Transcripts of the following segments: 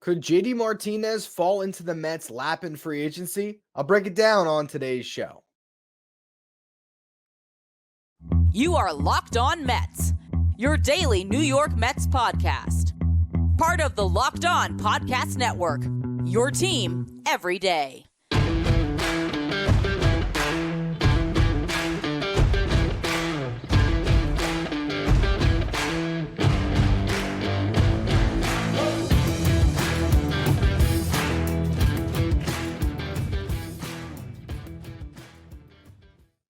Could JD Martinez fall into the Mets' lap in free agency? I'll break it down on today's show. You are Locked On Mets, your daily New York Mets podcast. Part of the Locked On Podcast Network, your team every day.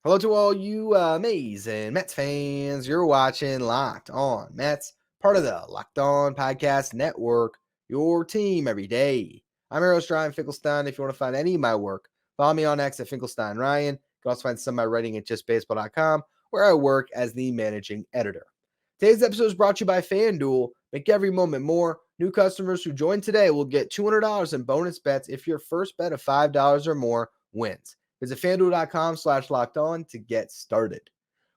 Hello to all you amazing Mets fans. You're watching Locked On Mets, part of the Locked On Podcast Network, your team every day. I'm your host, Ryan Finkelstein. If you want to find any of my work, follow me on X at Finkelstein Ryan. You can also find some of my writing at justbaseball.com, where I work as the managing editor. Today's episode is brought to you by FanDuel. Make every moment more. New customers who join today will get $200 in bonus bets if your first bet of $5 or more wins. Visit FanDuel.com/lockedon to get started.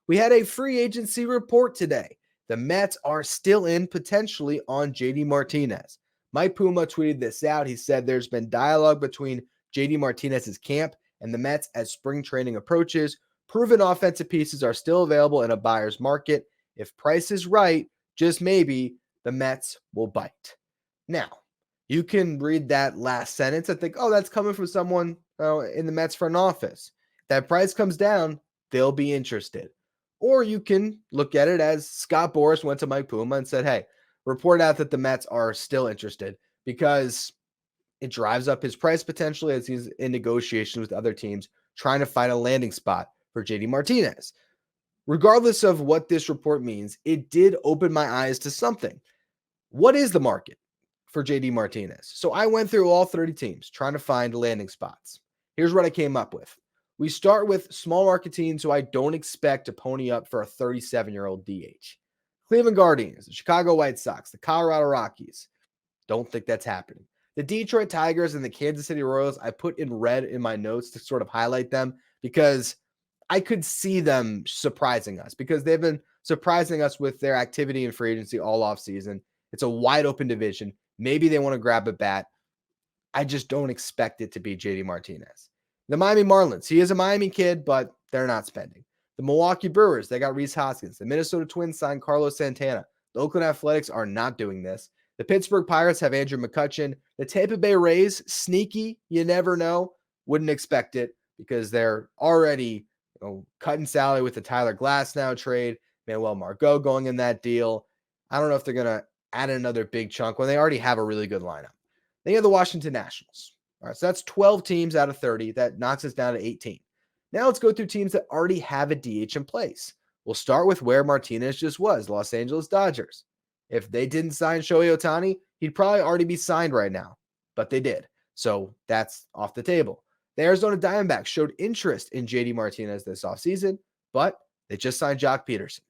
We had a free agency report today. The Mets are still in potentially on JD Martinez. Mike Puma tweeted this out. He said there's been dialogue between JD Martinez's camp and the Mets as spring training approaches. Proven offensive pieces are still available in a buyer's market. If price is right, just maybe the Mets will bite. Now, you can read that last sentence and think, oh, that's coming from someone in the Mets front office. If that price comes down, they'll be interested. Or you can look at it as Scott Boras went to Mike Puma and said, hey, report out that the Mets are still interested, because it drives up his price potentially as he's in negotiations with other teams trying to find a landing spot for JD Martinez. Regardless of what this report means, it did open my eyes to something. What is the market for JD Martinez? So I went through all 30 teams trying to find landing spots. Here's what I came up with. We start with small market teams who I don't expect to pony up for a 37-year-old DH. Cleveland Guardians, the Chicago White Sox, the Colorado Rockies. Don't think that's happening. The Detroit Tigers and the Kansas City Royals, I put in red in my notes to sort of highlight them because I could see them surprising us, because they've been surprising us with their activity in free agency all offseason. It's a wide open division. Maybe they want to grab a bat. I just don't expect it to be JD Martinez. The Miami Marlins, he is a Miami kid, but they're not spending. The Milwaukee Brewers, they got Rhys Hoskins. The Minnesota Twins signed Carlos Santana. The Oakland Athletics are not doing this. The Pittsburgh Pirates have Andrew McCutchen. The Tampa Bay Rays, sneaky, you never know. Wouldn't expect it because they're already cutting salary with the Tyler Glasnow trade. Manuel Margot going in that deal. I don't know if they're going to add another big chunk when they already have a really good lineup. Then you have the Washington Nationals. All right, so that's 12 teams out of 30. That knocks us down to 18. Now let's go through teams that already have a DH in place. We'll start with where Martinez just was, Los Angeles Dodgers. If they didn't sign Shohei Ohtani, he'd probably already be signed right now, but they did. So that's off the table. The Arizona Diamondbacks showed interest in JD Martinez this offseason, but they just signed Jock Peterson.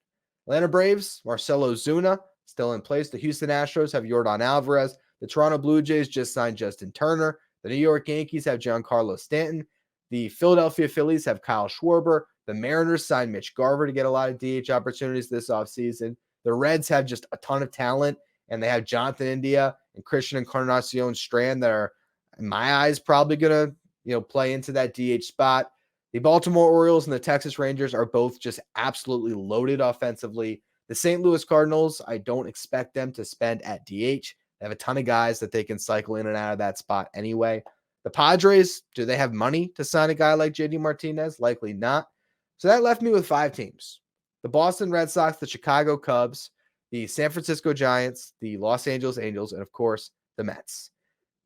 Atlanta Braves, Marcelo Zuna, still in place. The Houston Astros have Yordan Alvarez. The Toronto Blue Jays just signed Justin Turner. The New York Yankees have Giancarlo Stanton. The Philadelphia Phillies have Kyle Schwarber. The Mariners signed Mitch Garver to get a lot of DH opportunities this offseason. The Reds have just a ton of talent, and they have Jonathan India and Christian Encarnacion Strand that are, in my eyes, probably going to play into that DH spot. The Baltimore Orioles and the Texas Rangers are both just absolutely loaded offensively. The St. Louis Cardinals, I don't expect them to spend at DH. They have a ton of guys that they can cycle in and out of that spot anyway. The Padres, do they have money to sign a guy like JD Martinez? Likely not. So that left me with 5 teams. The Boston Red Sox, the Chicago Cubs, the San Francisco Giants, the Los Angeles Angels, and of course, the Mets.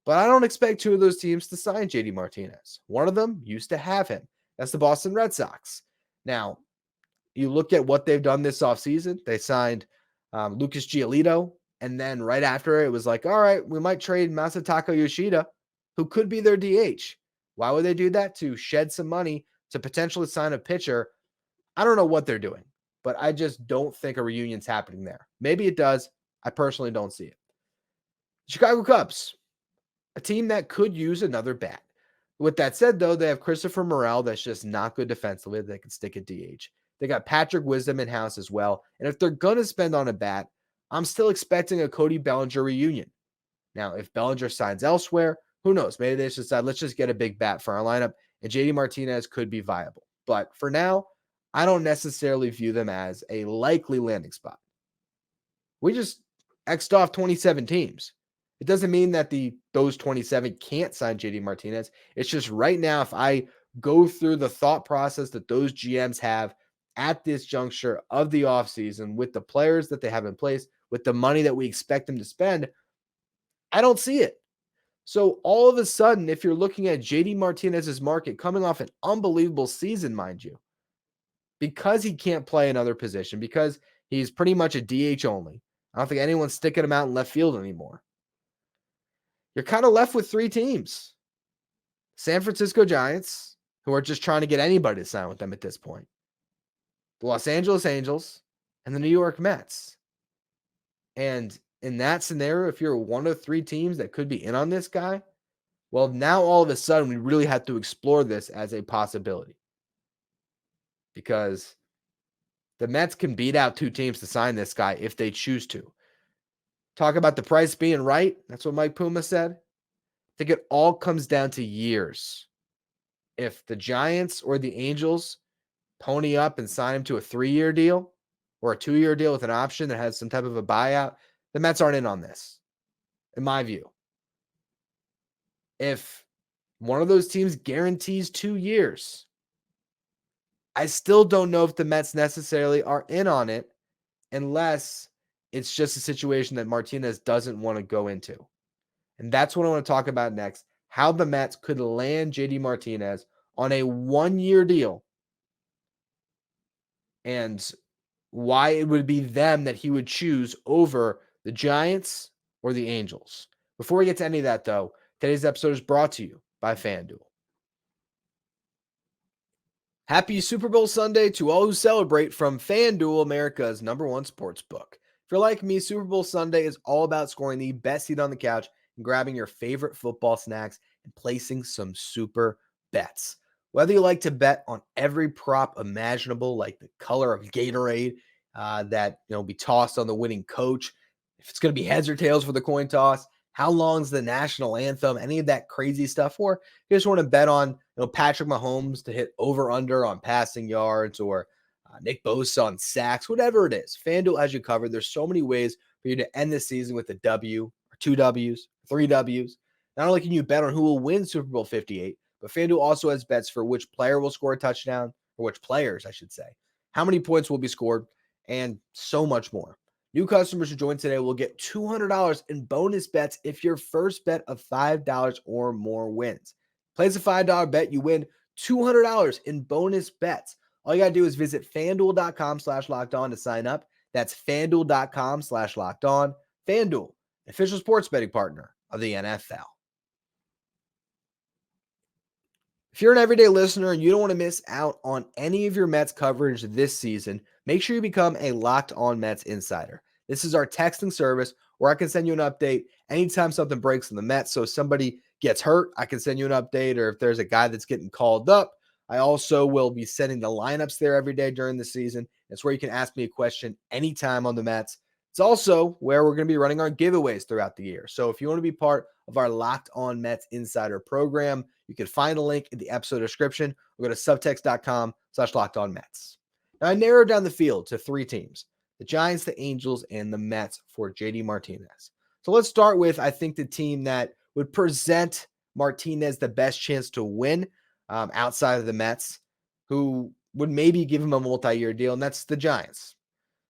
But I don't expect 2 of those teams to sign JD Martinez. One of them used to have him. That's the Boston Red Sox. Now, you look at what they've done this offseason. They signed Lucas Giolito, and then right after it was like, all right, we might trade Masataka Yoshida, who could be their DH. Why would they do that? To shed some money to potentially sign a pitcher. I don't know what they're doing, but I just don't think a reunion's happening there. Maybe it does. I personally don't see it. Chicago Cubs, a team that could use another bat. With that said, though, they have Christopher Morel that's just not good defensively. They can stick at DH. They got Patrick Wisdom in-house as well. And if they're going to spend on a bat, I'm still expecting a Cody Bellinger reunion. Now, if Bellinger signs elsewhere, who knows? Maybe they just decide, let's just get a big bat for our lineup, and JD Martinez could be viable. But for now, I don't necessarily view them as a likely landing spot. We just X'd off 27 teams. It doesn't mean that those 27 can't sign JD Martinez. It's just right now, if I go through the thought process that those GMs have at this juncture of the offseason with the players that they have in place, with the money that we expect them to spend, I don't see it. So all of a sudden, if you're looking at JD Martinez's market coming off an unbelievable season, mind you, because he can't play another position, because he's pretty much a DH only. I don't think anyone's sticking him out in left field anymore. You're kind of left with three teams. San Francisco Giants, who are just trying to get anybody to sign with them at this point. The Los Angeles Angels and the New York Mets. And in that scenario, if you're one of three teams that could be in on this guy, well, now all of a sudden we really have to explore this as a possibility. Because the Mets can beat out two teams to sign this guy if they choose to. Talk about the price being right. That's what Mike Puma said. I think it all comes down to years. If the Giants or the Angels pony up and sign him to a 3-year deal or a 2-year deal with an option that has some type of a buyout, the Mets aren't in on this, in my view. If one of those teams guarantees 2 years, I still don't know if the Mets necessarily are in on it unless it's just a situation that Martinez doesn't want to go into. And that's what I want to talk about next, how the Mets could land JD Martinez on a 1-year deal and why it would be them that he would choose over the Giants or the Angels. Before we get to any of that, though, today's episode is brought to you by FanDuel. Happy Super Bowl Sunday to all who celebrate from FanDuel, America's #1 sports book. If you're like me, Super Bowl Sunday is all about scoring the best seat on the couch and grabbing your favorite football snacks and placing some super bets. Whether you like to bet on every prop imaginable, like the color of Gatorade that be tossed on the winning coach, if it's going to be heads or tails for the coin toss, how long's the national anthem, any of that crazy stuff, or you just want to bet on Patrick Mahomes to hit over/under on passing yards or Nick Bosa on sacks, whatever it is, FanDuel has you covered. There's so many ways for you to end the season with a W or 2 Ws, 3 Ws. Not only can you bet on who will win Super Bowl 58, but FanDuel also has bets for which player will score a touchdown, or which players, I should say, how many points will be scored, and so much more. New customers who join today will get $200 in bonus bets if your first bet of $5 or more wins. Place a $5 bet, you win $200 in bonus bets. All you got to do is visit FanDuel.com/lockedon to sign up. That's FanDuel.com/lockedon. FanDuel, official sports betting partner of the NFL. If you're an everyday listener and you don't want to miss out on any of your Mets coverage this season, make sure you become a Locked On Mets insider. This is our texting service where I can send you an update anytime something breaks in the Mets. So if somebody gets hurt, I can send you an update, or if there's a guy that's getting called up, I also will be sending the lineups there every day during the season. It's where you can ask me a question anytime on the Mets. It's also where we're going to be running our giveaways throughout the year. So if you want to be part of our Locked On Mets Insider program, you can find a link in the episode description or go to subtext.com/lockedonmets. Now, I narrowed down the field to 3 teams, the Giants, the Angels, and the Mets for JD Martinez. So let's start with, I think, the team that would present Martinez the best chance to win outside of the Mets, who would maybe give him a multi-year deal, and that's the Giants.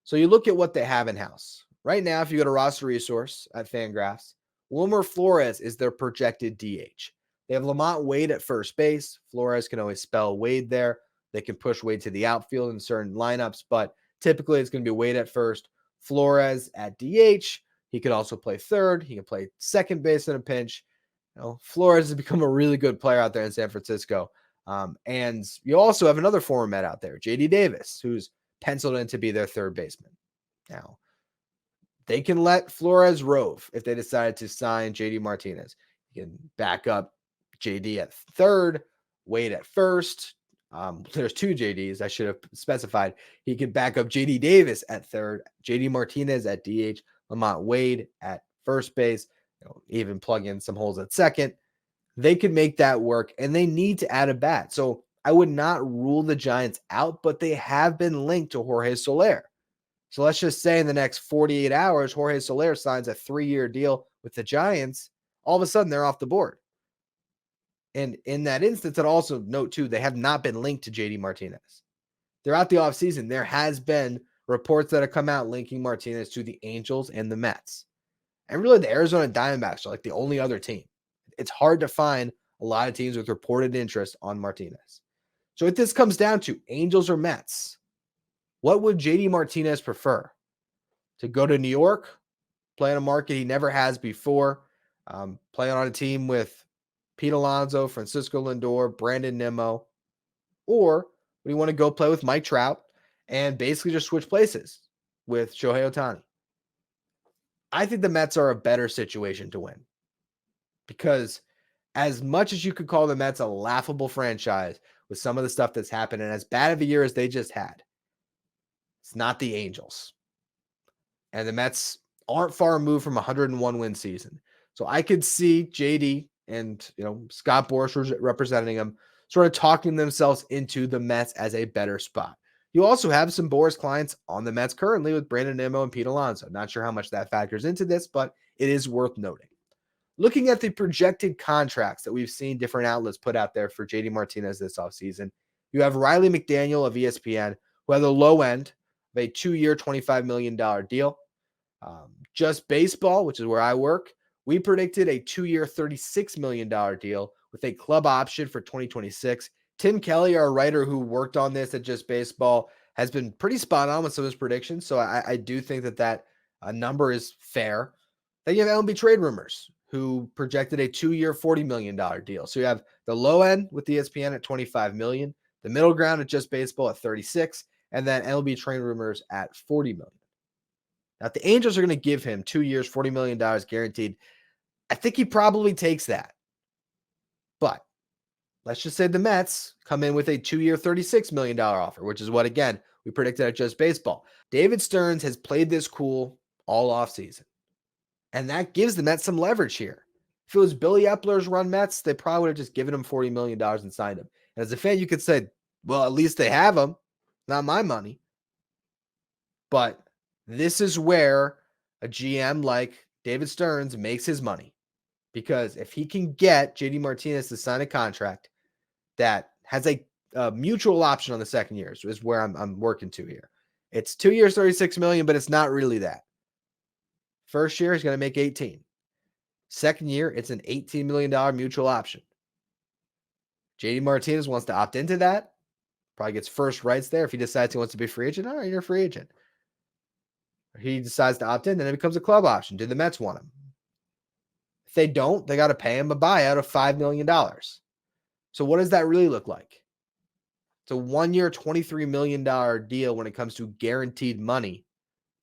So you look at what they have in-house. Right now, if you go to Roster Resource at FanGraphs, Wilmer Flores is their projected DH. They have Lamont Wade at first base. Flores can always spell Wade there. They can push Wade to the outfield in certain lineups, but typically it's going to be Wade at first, Flores at DH. He could also play third. He can play second base in a pinch. Flores has become a really good player out there in San Francisco. And you also have another former Met out there, JD Davis, who's penciled in to be their third baseman. Now, they can let Flores rove if they decide to sign JD Martinez. You can back up JD at third, Wade at first. There's 2 JDs. I should have specified. He could back up JD Davis at third, JD Martinez at DH, Lamont Wade at first base. even plug in some holes at second. They could make that work, and they need to add a bat. So I would not rule the Giants out, but they have been linked to Jorge Soler. So let's just say in the next 48 hours, Jorge Soler signs a 3-year deal with the Giants. All of a sudden, they're off the board. And in that instance, I'd also note, too, they have not been linked to JD Martinez. Throughout the offseason, there has been reports that have come out linking Martinez to the Angels and the Mets. And really, the Arizona Diamondbacks are like the only other team. It's hard to find a lot of teams with reported interest on Martinez. So if this comes down to Angels or Mets, what would JD Martinez prefer? To go to New York, play in a market he never has before, play on a team with Pete Alonso, Francisco Lindor, Brandon Nimmo, or would he want to go play with Mike Trout and basically just switch places with Shohei Ohtani? I think the Mets are a better situation to win, because as much as you could call the Mets a laughable franchise with some of the stuff that's happened, and as bad of a year as they just had, it's not the Angels. And the Mets aren't far removed from a 101 win season. So I could see JD and Scott Boras representing them sort of talking themselves into the Mets as a better spot. You also have some Boras clients on the Mets currently with Brandon Nimmo and Pete Alonso. Not sure how much that factors into this, but it is worth noting. Looking at the projected contracts that we've seen different outlets put out there for JD Martinez this offseason, you have Riley McDaniel of ESPN, who had the low end of a 2-year, $25 million deal. Just Baseball, which is where I work, we predicted a 2-year, $36 million deal with a club option for 2026. Tim Kelly, our writer who worked on this at Just Baseball, has been pretty spot on with some of his predictions. So I do think that number is fair. Then you have MLB Trade Rumors, who projected a 2-year, $40 million deal. So you have the low end with ESPN at $25 million, the middle ground at Just Baseball at $36, and then MLB Trade Rumors at $40 million. Now, if the Angels are going to give him 2 years, $40 million guaranteed, I think he probably takes that. But let's just say the Mets come in with a 2-year, $36 million offer, which is what, again, we predicted at Just Baseball. David Stearns has played this cool all offseason, and that gives the Mets some leverage here. If it was Billy Epler's run Mets, they probably would have just given him $40 million and signed him. And as a fan, you could say, well, at least they have him. Not my money. But this is where a GM like David Stearns makes his money. Because if he can get JD Martinez to sign a contract that has a mutual option on the second year, is where I'm working to here. It's 2 years, $36 million, but it's not really that. First year, he's going to make 18. Second year, it's an $18 million mutual option. JD Martinez wants to opt into that. Probably gets first rights there. If he decides he wants to be a free agent, all right, you're a free agent. Or he decides to opt in, then it becomes a club option. Do the Mets want him? If they don't, they got to pay him a buyout of $5 million. So what does that really look like? It's a 1-year, $23 million deal when it comes to guaranteed money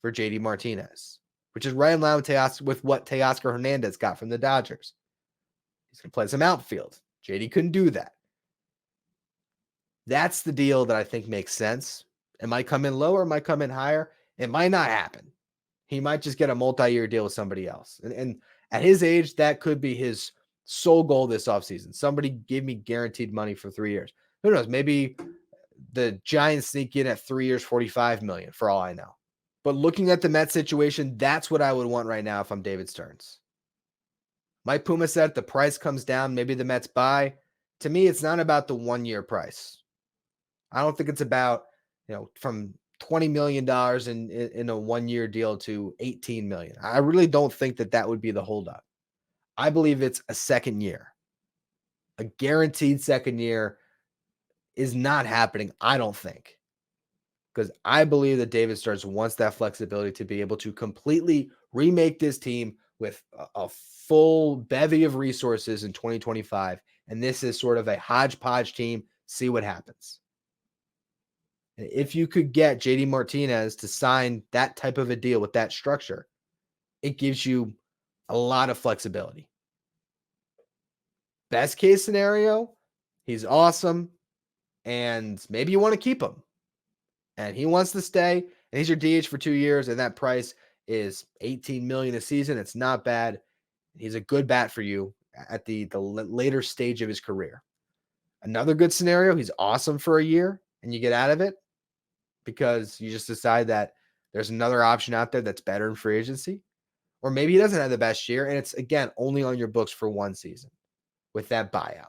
for JD Martinez, which is right in line with what Teoscar Hernandez got from the Dodgers. He's going to play some outfield. JD couldn't do that. That's the deal that I think makes sense. It might come in lower, it might come in higher. It might not happen. He might just get a multi-year deal with somebody else. And at his age, that could be his sole goal this offseason. Somebody give me guaranteed money for 3 years. Who knows? Maybe the Giants sneak in at 3 years, $45 million, for all I know. But looking at the Mets situation, that's what I would want right now if I'm David Stearns. Mike Puma said the price comes down, maybe the Mets buy. To me, it's not about the 1-year price. I don't think it's about, from $20 million in a 1-year deal to $18 million. I really don't think that would be the holdup. I believe it's a second year. A guaranteed second year is not happening, I don't think. Because I believe that David Stearns wants that flexibility to be able to completely remake this team with a full bevy of resources in 2025. And this is sort of a hodgepodge team. See what happens. If you could get JD Martinez to sign that type of a deal with that structure, it gives you a lot of flexibility. Best case scenario, he's awesome, and maybe you want to keep him. And he wants to stay, and he's your DH for 2 years, and that price is $18 million a season. It's not bad. He's a good bat for you at the later stage of his career. Another good scenario, he's awesome for a year and you get out of it because you just decide that there's another option out there that's better in free agency. Or maybe he doesn't have the best year and it's, again, only on your books for one season with that buyout.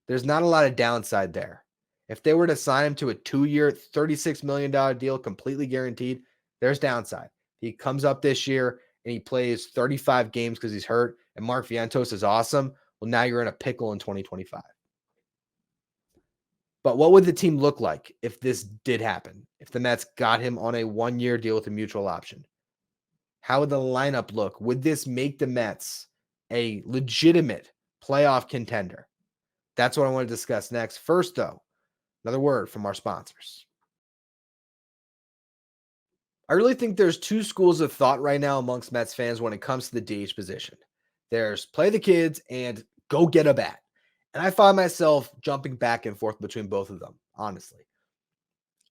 There's not a lot of downside there. If they were to sign him to a 2-year, $36 million deal, completely guaranteed, there's downside. He comes up this year and he plays 35 games because he's hurt, and Mark Vientos is awesome. Well, now you're in a pickle in 2025. But what would the team look like if this did happen? If the Mets got him on a 1-year deal with a mutual option? How would the lineup look? Would this make the Mets a legitimate playoff contender? That's what I want to discuss next. First, though, another word from our sponsors. I really think there's two schools of thought right now amongst Mets fans when it comes to the DH position. There's play the kids and go get a bat. And I find myself jumping back and forth between both of them, honestly.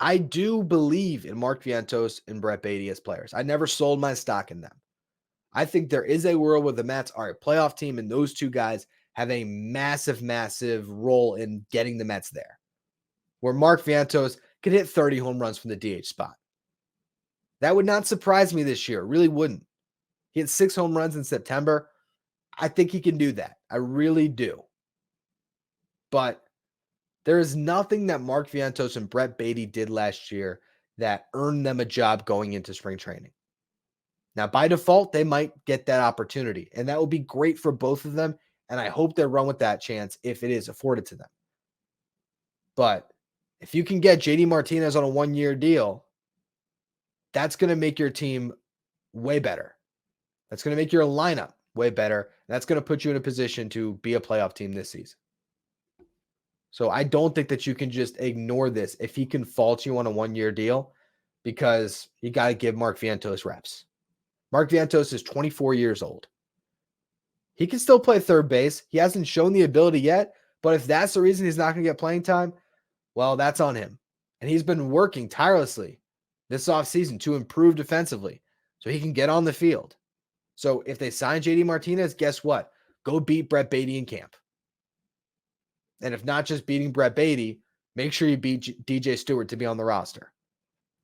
I do believe in Mark Vientos and Brett Baty as players. I never sold my stock in them. I think there is a world where the Mets are a playoff team and those two guys have a massive, massive role in getting the Mets there. Where Mark Vientos could hit 30 home runs from the DH spot. That would not surprise me this year. It really wouldn't. He had 6 home runs in September. I think he can do that. I really do. But there is nothing that Mark Vientos and Brett Baty did last year that earned them a job going into spring training. Now, by default, they might get that opportunity, and that will be great for both of them, and I hope they run with that chance if it is afforded to them. But if you can get JD Martinez on a 1-year deal, that's going to make your team way better. That's going to make your lineup way better. That's going to put you in a position to be a playoff team this season. So I don't think that you can just ignore this if he can fault you on a 1-year deal, because you got to give Mark Vientos reps. Mark Vientos is 24 years old. He can still play third base. He hasn't shown the ability yet, but if that's the reason he's not going to get playing time, well, that's on him. And he's been working tirelessly this offseason to improve defensively so he can get on the field. So if they sign JD Martinez, guess what? Go beat Brett Baty in camp. And if not just beating Brett Baty, make sure you beat DJ Stewart to be on the roster.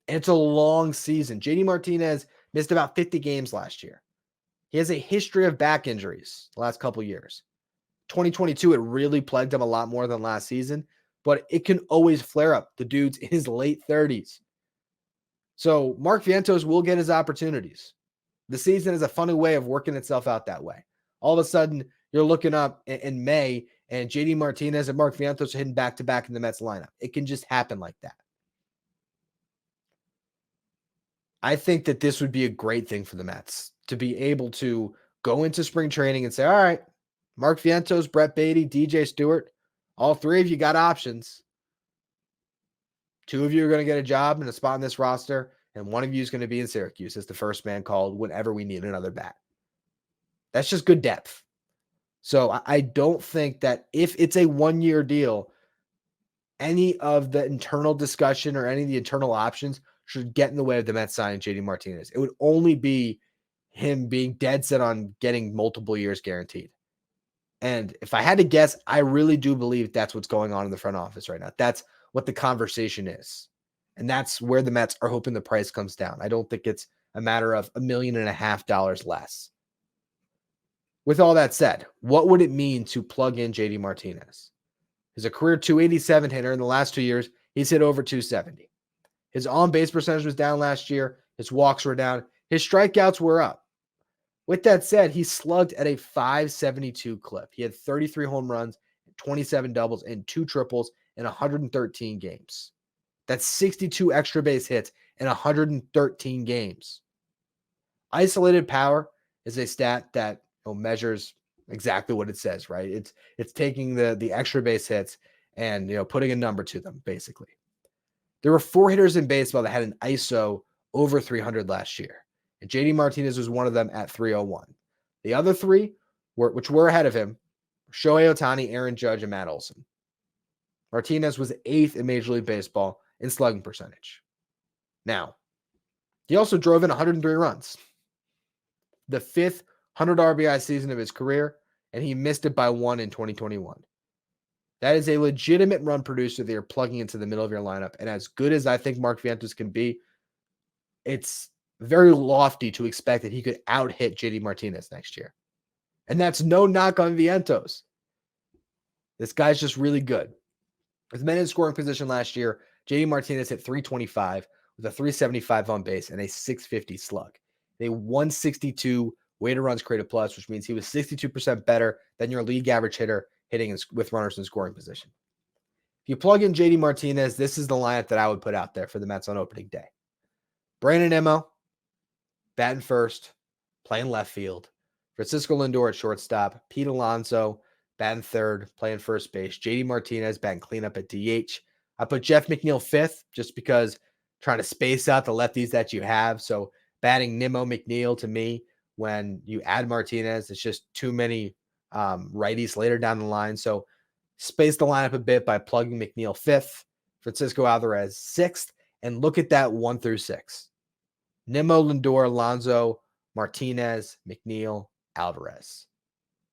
And it's a long season. JD Martinez missed about 50 games last year. He has a history of back injuries the last couple years. 2022, it really plagued him a lot more than last season, but it can always flare up. The dude's in his late 30s. So Mark Vientos will get his opportunities. The season is a funny way of working itself out that way. All of a sudden, you're looking up in May, and JD Martinez and Mark Vientos are hitting back-to-back in the Mets lineup. It can just happen like that. I think that this would be a great thing for the Mets to be able to go into spring training and say, all right, Mark Vientos, Brett Baty, DJ Stewart, all three of you got options. 2 of you are going to get a job and a spot on this roster, and 1 of you is going to be in Syracuse as the first man called whenever we need another bat. That's just good depth. So I don't think that if it's a 1-year deal, any of the internal discussion or any of the internal options should get in the way of the Mets signing JD Martinez. It would only be him being dead set on getting multiple years guaranteed. And if I had to guess, I really do believe that's what's going on in the front office right now. That's what the conversation is. And that's where the Mets are hoping the price comes down. I don't think it's a matter of $1.5 million less. With all that said, what would it mean to plug in JD Martinez? He's a career 287 hitter. In the last 2 years, he's hit over 270. His on-base percentage was down last year. His walks were down. His strikeouts were up. With that said, he slugged at a 572 clip. He had 33 home runs, 27 doubles, and 2 triples in 113 games. That's 62 extra base hits in 113 games. Isolated power is a stat that measures exactly what it says, right? It's taking the extra base hits and putting a number to them, basically. There were 4 hitters in baseball that had an ISO over 300 last year. And JD Martinez was one of them at 301. The other 3, which were ahead of him, Shohei Ohtani, Aaron Judge, and Matt Olson. Martinez was 8th in Major League Baseball in slugging percentage. Now, he also drove in 103 runs. the fifth 100 RBI season of his career, and he missed it by 1 in 2021. That is a legitimate run producer that you're plugging into the middle of your lineup. And as good as I think Mark Vientos can be, it's very lofty to expect that he could out-hit JD Martinez next year. And that's no knock on Vientos. This guy's just really good. With men in scoring position last year, JD Martinez hit 325 with a 375 on base and a 650 slug. A 162 weighted runs created plus, which means he was 62% better than your league average hitter hitting with runners in scoring position. If you plug in JD Martinez, this is the lineup that I would put out there for the Mets on opening day. Brandon Nimmo, batting first, playing left field. Francisco Lindor at shortstop. Pete Alonso, batting third, playing first base. JD Martinez, batting cleanup at DH. I put Jeff McNeil fifth just because trying to space out the lefties that you have. So batting Nimmo, McNeil to me, when you add Martinez, it's just too many righties later down the line. So space the lineup a bit by plugging McNeil fifth, Francisco Alvarez sixth, and look at that 1 through 6. Nimmo, Lindor, Alonso, Martinez, McNeil, Alvarez.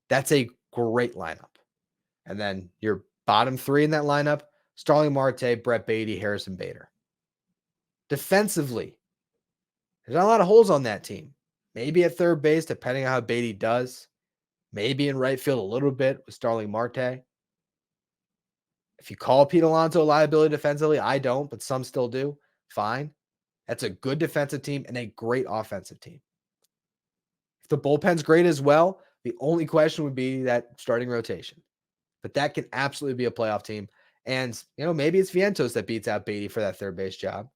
That's a great lineup. And then your bottom 3 in that lineup, Starling Marte, Brett Beatty, Harrison Bader. Defensively, there's not a lot of holes on that team. Maybe at third base, depending on how Beatty does. Maybe in right field a little bit with Starling Marte. If you call Pete Alonso a liability defensively, I don't, but some still do. Fine. That's a good defensive team and a great offensive team. If the bullpen's great as well, the only question would be that starting rotation. But that can absolutely be a playoff team. And, maybe it's Vientos that beats out Beatty for that third base job.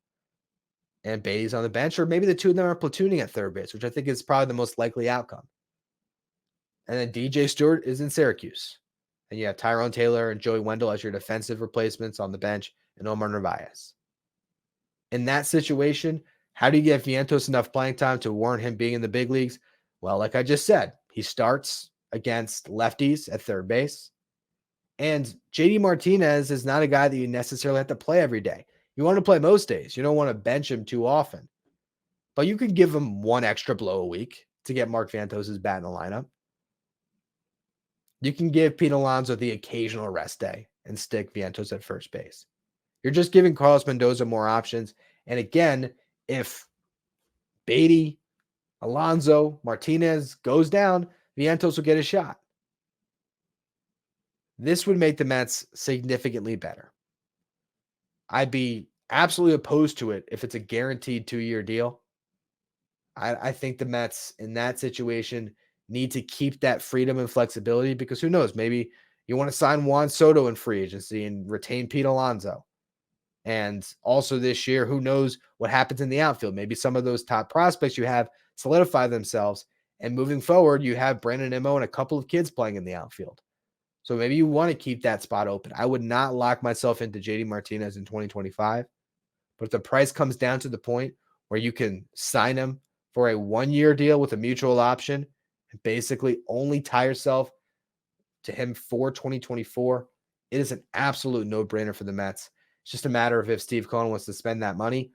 And Beatty's on the bench, or maybe the two of them are platooning at third base, which I think is probably the most likely outcome. And then DJ Stewart is in Syracuse. And you have Tyrone Taylor and Joey Wendell as your defensive replacements on the bench, and Omar Narvaez. In that situation, how do you get Vientos enough playing time to warrant him being in the big leagues? Well, like I just said, he starts against lefties at third base. And JD Martinez is not a guy that you necessarily have to play every day. You want to play most days. You don't want to bench him too often. But you could give him one extra blow a week to get Mark Vientos' bat in the lineup. You can give Pete Alonso the occasional rest day and stick Vientos at first base. You're just giving Carlos Mendoza more options. And again, if Beatty, Alonso, Martinez goes down, Vientos will get a shot. This would make the Mets significantly better. I'd be absolutely opposed to it if it's a guaranteed 2-year deal. I think the Mets in that situation need to keep that freedom and flexibility, because who knows, maybe you want to sign Juan Soto in free agency and retain Pete Alonso. And also this year, who knows what happens in the outfield. Maybe some of those top prospects you have solidify themselves, and moving forward, you have Brandon Nimmo and a couple of kids playing in the outfield. So maybe you want to keep that spot open. I would not lock myself into JD Martinez in 2025. But if the price comes down to the point where you can sign him for a 1-year deal with a mutual option and basically only tie yourself to him for 2024, it is an absolute no-brainer for the Mets. It's just a matter of if Steve Cohen wants to spend that money.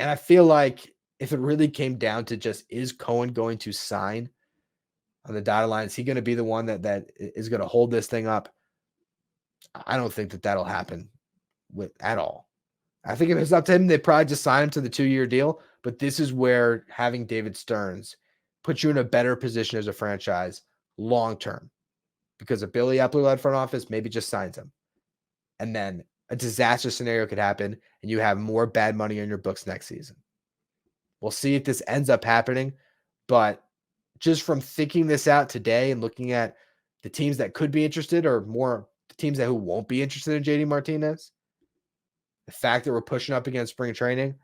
And I feel like if it really came down to just, is Cohen going to sign on the dotted line? Is he going to be the one that is going to hold this thing up? I don't think that'll happen at all. I think if it's up to him, they'd probably just sign him to the 2-year deal. But this is where having David Stearns puts you in a better position as a franchise long-term. Because a Billy Epler-led front office maybe just signs him. And then a disaster scenario could happen, and you have more bad money on your books next season. We'll see if this ends up happening. But just from thinking this out today and looking at the teams that could be interested, or more the teams who won't be interested in JD Martinez, the fact that we're pushing up against spring training,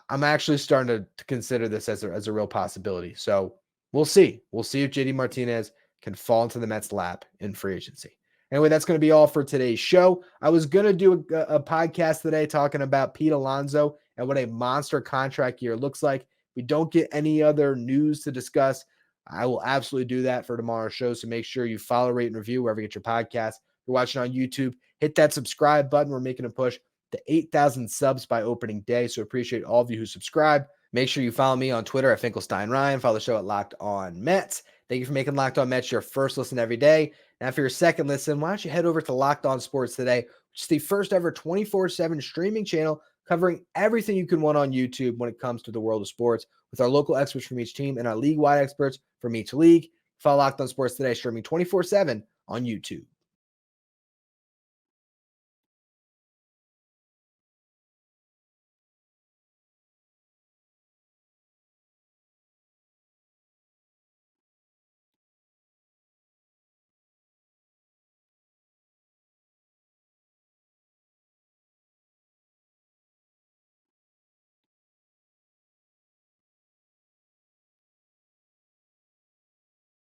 I'm actually starting to consider this as a real possibility. So we'll see. We'll see if JD Martinez can fall into the Mets' lap in free agency. Anyway, that's going to be all for today's show. I was going to do a podcast today talking about Pete Alonso and what a monster contract year looks like. If we don't get any other news to discuss, I will absolutely do that for tomorrow's show. So make sure you follow, rate, and review wherever you get your podcast. If you're watching on YouTube, hit that subscribe button. We're making a push to 8,000 subs by opening day. So appreciate all of you who subscribe. Make sure you follow me on Twitter at Finkelstein Ryan. Follow the show at Locked On Mets. Thank you for making Locked On Mets your first listen every day. Now, for your second listen, why don't you head over to Locked On Sports Today, which is the first ever 24/7 streaming channel covering everything you can want on YouTube when it comes to the world of sports, with our local experts from each team and our league-wide experts from each league. Follow Locked On Sports Today, streaming 24/7 on YouTube.